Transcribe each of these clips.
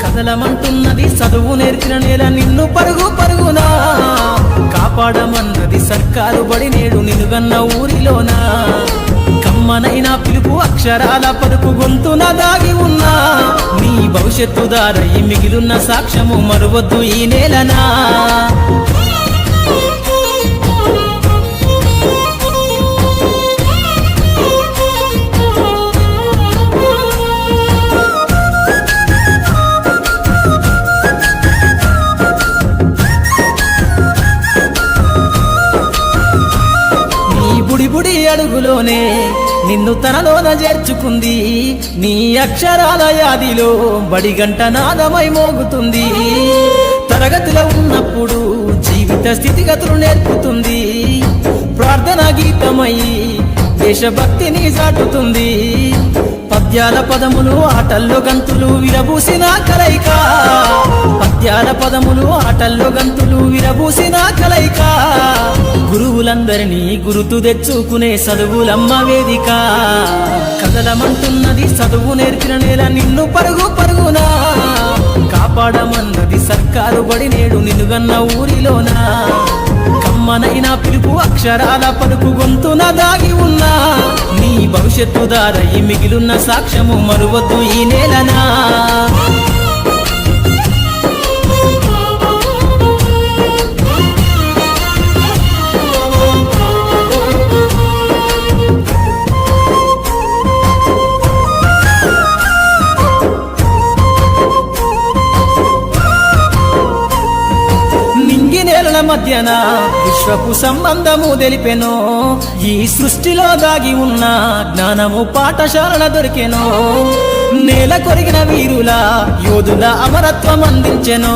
కదలమంటున్నది చదువు నేర్చిన నేల నిన్ను పరుగు పరుగునా కాపాడమన్నది సర్కారు బడి నేడు నిలుగన్న ఊరిలోనా కమ్మనైనా పిలుపు అక్షరాల పలుకు గొంతున దాగి ఉన్నా నీ భవిష్యత్తు దారై మిగిలున్న సాక్ష్యము మరువద్దు ఈ నేలనా బుడి అడుగులోనే నిన్ను తనలోన చేర్చుకుంది నీ అక్షరాల యాదిలో బడిగంట నాదమై మోగుతుంది తరగతిలో ఉన్నప్పుడు జీవిత స్థితిగతులు నేర్పుతుంది ప్రార్థన గీతమై దేశభక్తిని చాటుతుంది పద్యాల పదములు ఆటల్లో గంతులు విరబూసిన కలయిక పద్యాల పదములు ఆటల్లో గంతులు విరబూసిన కలయిక గురువులందరినీ గురుతు తెచ్చుకునే చదువులమ్మ వేదిక కదలమంటున్నది చదువు నేర్చిన నేల నిన్ను పరుగు పరుగునా కాపాడమన్నది సర్కారు బడి నేడు నిలుగన్న ఊరిలోనా కమ్మనైనా పిలుపు అక్షరాల పలుకు గొంతున దాగి ఉన్నా నీ భవిష్యత్తు దారై మిగిలున్న సాక్ష్యము మరువద్దు ఈ నేలనా నేలల మధ్యన విశ్వపు సంబంధము తెలిపెనో ఈ సృష్టిలో దాగి ఉన్న జ్ఞానము పాఠశాలల దొరికెనో నేల కొరిగిన వీరుల యోధుల అమరత్వం అందించెనో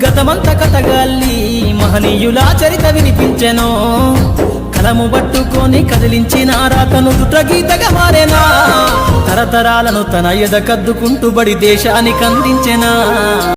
గతమంత కథగాల్లి మహనీయుల చరిత వినిపించెనో కలము పట్టుకొని కదిలించిన రాతను గీతగా మారేనా తరతరాలను తన ఎద కద్దుకుంటూ బడి దేశానికి అందించెనా